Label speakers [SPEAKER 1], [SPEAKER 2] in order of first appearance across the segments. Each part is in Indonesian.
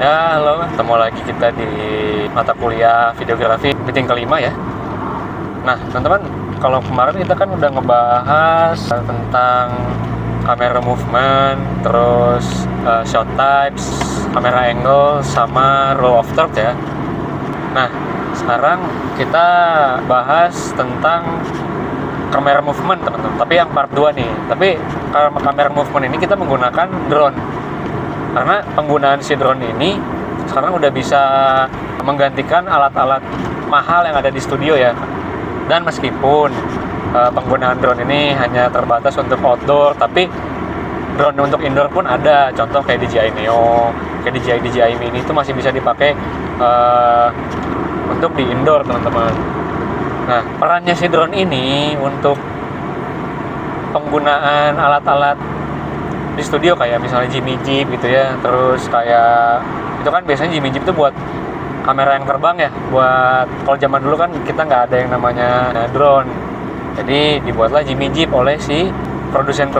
[SPEAKER 1] Ya, halo, ketemu lagi kita di mata kuliah videografi meeting kelima ya. Nah, teman-teman, kalau kemarin kita kan udah ngebahas tentang kamera movement, terus shot types, kamera angle, sama raw of third ya. Nah, sekarang kita bahas tentang kamera movement, teman-teman. Tapi yang part 2 nih. Tapi kamera movement ini kita menggunakan drone. Karena penggunaan si drone ini sekarang udah bisa menggantikan alat-alat mahal yang ada di studio ya. Dan meskipun penggunaan drone ini hanya terbatas untuk outdoor, tapi drone untuk indoor pun ada. Contoh kayak DJI Neo, kayak DJI Mini itu masih bisa dipakai untuk di indoor, teman-teman. Nah, perannya si drone ini untuk penggunaan alat-alat di studio kayak misalnya Jimmy Jeep gitu ya, terus kayak itu kan biasanya Jimmy Jeep itu buat kamera yang terbang ya, buat kalau zaman dulu kan kita nggak ada yang namanya drone, jadi dibuatlah Jimmy Jeep oleh si produsen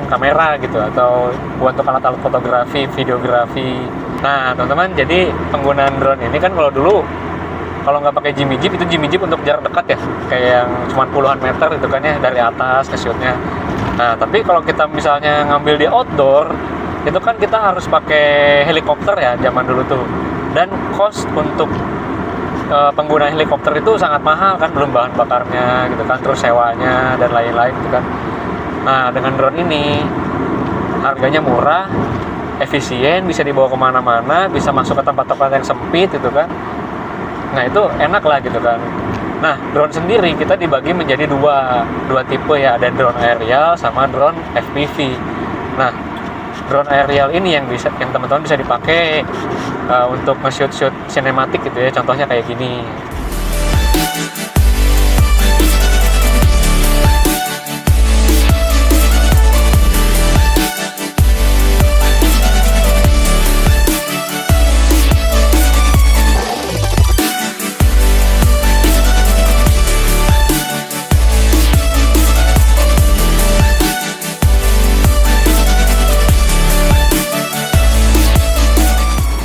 [SPEAKER 1] kamera gitu, atau buat untuk alat-alat fotografi, videografi. Nah, teman-teman, jadi penggunaan drone ini kan kalau dulu kalau nggak pakai Jimmy Jeep, itu Jimmy Jeep untuk jarak dekat ya, kayak yang cuma puluhan meter gitu kan ya, dari atas ke shootnya. Nah, tapi kalau kita misalnya ngambil di outdoor, itu kan kita harus pakai helikopter ya zaman dulu tuh. Dan cost untuk penggunaan helikopter itu sangat mahal kan, belum bahan bakarnya gitu kan, terus sewanya dan lain-lain gitu kan. Nah, dengan drone ini harganya murah, efisien, bisa dibawa kemana-mana, bisa masuk ke tempat-tempat yang sempit gitu kan. Nah, itu enak lah gitu kan. Nah, drone sendiri kita dibagi menjadi dua tipe ya, ada drone aerial sama drone FPV. Nah, drone aerial ini yang teman-teman bisa dipakai untuk nge-shoot sinematik gitu ya. Contohnya kayak gini.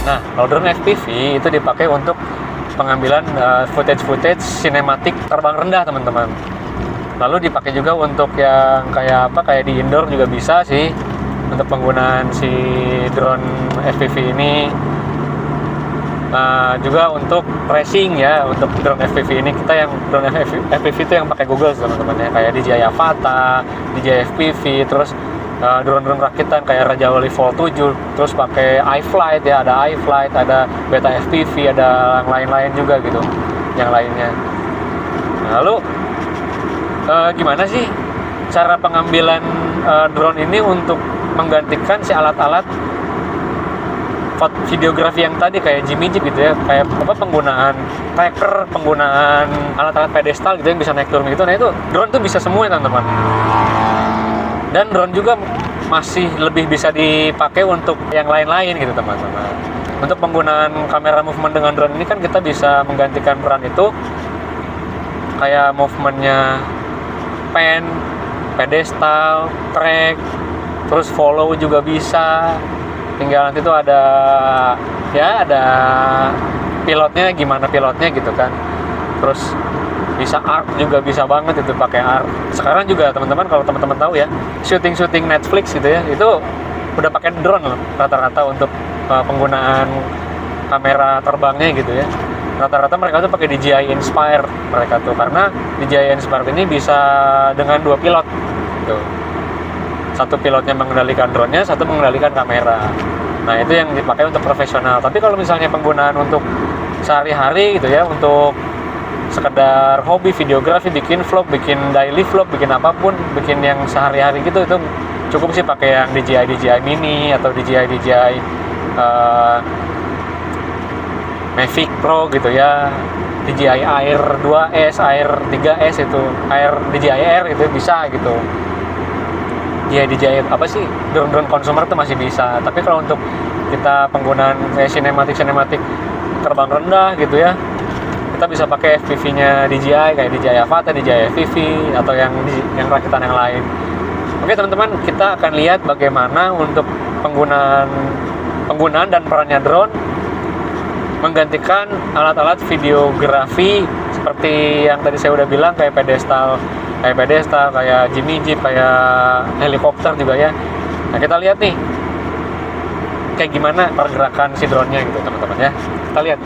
[SPEAKER 1] Nah, kalau drone FPV itu dipakai untuk pengambilan footage sinematik terbang rendah, teman-teman. Lalu dipakai juga untuk yang kayak di indoor juga bisa sih, untuk penggunaan si drone FPV ini. Juga untuk racing ya, untuk drone FPV ini kita yang drone FPV itu yang pakai Google, teman-teman ya, kayak DJI Avata, DJI FPV, terus drone-drone rakitan kayak Raja Wali Vol 7, terus pakai iFlight ya, ada iFlight, ada Beta FPV, ada yang lain-lain juga gitu, yang lainnya. Nah, lalu gimana sih cara pengambilan drone ini untuk menggantikan si alat-alat videografi yang tadi kayak Jimmy Jeep gitu ya, kayak penggunaan tracker, penggunaan alat-alat pedestal gitu yang bisa naik turun gitu. Nah, itu drone tuh bisa semua ya, teman-teman. Dan drone juga masih lebih bisa dipakai untuk yang lain-lain gitu, teman-teman. Untuk penggunaan kamera movement dengan drone ini kan kita bisa menggantikan peran itu, kayak movementnya pan, pedestal, track, terus follow juga bisa. Tinggal nanti tuh ada pilotnya, gimana pilotnya gitu kan. Terus bisa art juga bisa banget itu pakai art. Sekarang juga teman-teman, kalau teman-teman tahu ya, syuting Netflix gitu ya, itu udah pakai drone loh rata-rata untuk penggunaan kamera terbangnya gitu ya. Rata-rata mereka tuh pakai DJI Inspire mereka tuh, karena DJI Inspire ini bisa dengan 2 pilot gitu. Satu pilotnya mengendalikan drone-nya, satu mengendalikan kamera. Nah, itu yang dipakai untuk profesional. Tapi kalau misalnya penggunaan untuk sehari-hari gitu ya, untuk sekedar hobi videografi, bikin vlog, bikin daily vlog, bikin apapun, bikin yang sehari-hari gitu, itu cukup sih pakai yang DJI Mini atau DJI Mavic Pro gitu ya, DJI Air 2S, Air 3S itu, DJI Air itu bisa gitu. Ya, DJI drone consumer tuh masih bisa. Tapi kalau untuk kita penggunaan kayak sinematik terbang rendah gitu ya, kita bisa pakai FPV-nya DJI, kayak DJI Avata, DJI FPV, atau yang rakitan yang lain. Oke, teman-teman, kita akan lihat bagaimana untuk penggunaan dan perannya drone menggantikan alat-alat videografi seperti yang tadi saya udah bilang, kayak pedestal, kayak Jimmy Jeep, kayak helikopter juga ya. Nah, kita lihat nih kayak gimana pergerakan si drone-nya gitu teman-teman ya. Kita lihat.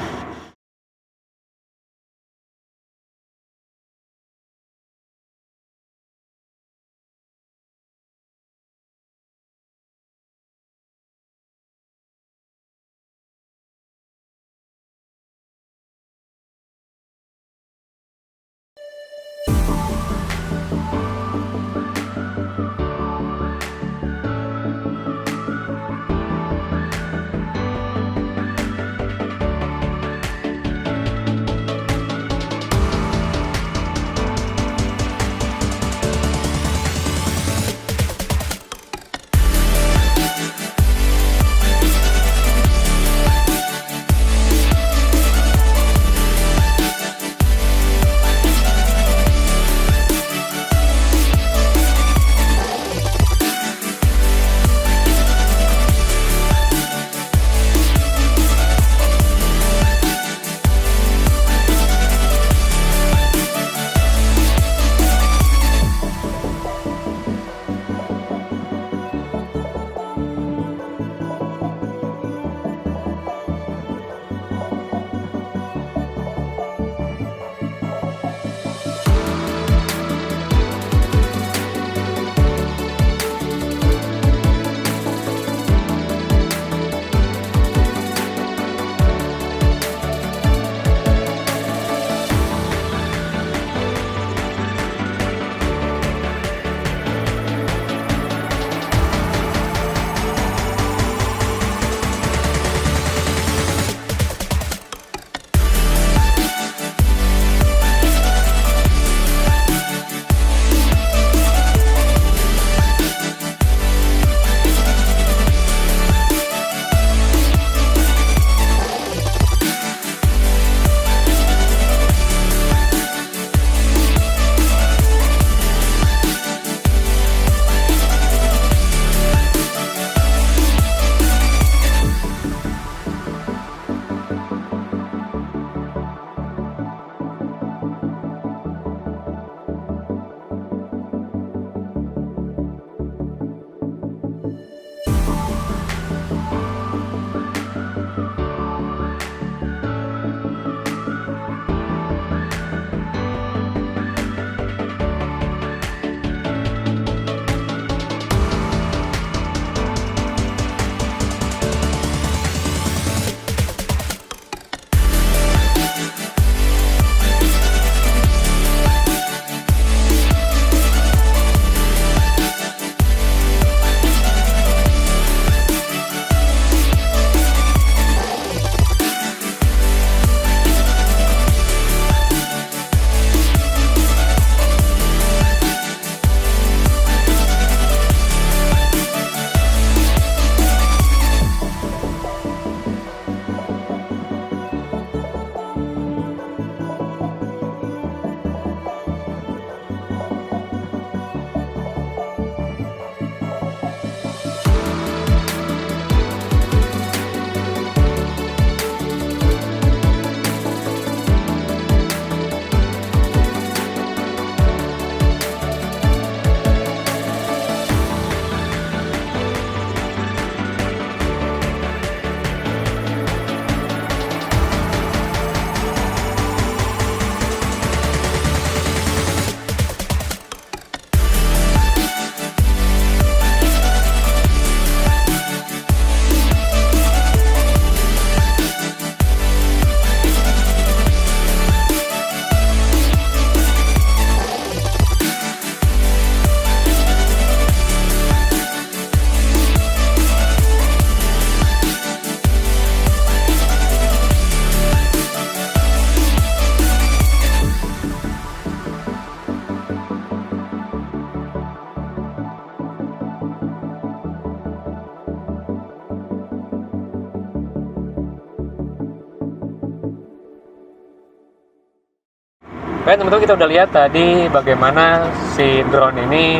[SPEAKER 1] Baik teman-teman, kita udah lihat tadi bagaimana si drone ini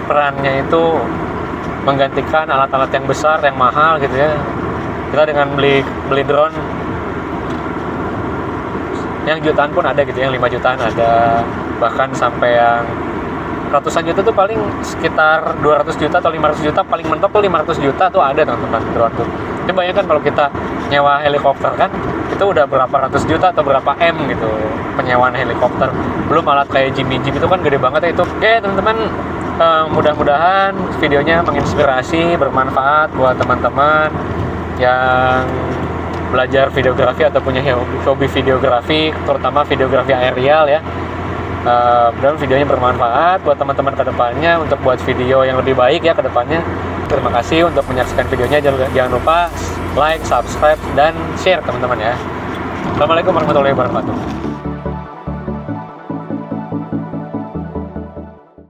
[SPEAKER 1] perannya itu menggantikan alat-alat yang besar, yang mahal gitu ya. Kita dengan beli drone yang jutaan pun ada gitu, yang 5 jutaan ada, bahkan sampai yang ratusan juta tuh paling sekitar 200 juta atau 500 juta, paling mentok tuh 500 juta tuh ada teman-teman drone tuh. Ini bayangkan kalau kita nyewa helikopter kan, itu udah berapa ratus juta atau berapa M gitu penyewaan helikopter. Belum alat kayak Jimmy Jeep itu kan gede banget ya itu. Oke teman-teman, mudah-mudahan videonya menginspirasi, bermanfaat buat teman-teman yang belajar videografi atau punya hobi videografi, terutama videografi aerial ya. Dan videonya bermanfaat buat teman-teman ke depannya untuk buat video yang lebih baik ya ke depannya. Terima kasih untuk menyaksikan videonya. Jangan lupa like, subscribe, dan share teman-teman ya. Assalamualaikum warahmatullahi wabarakatuh.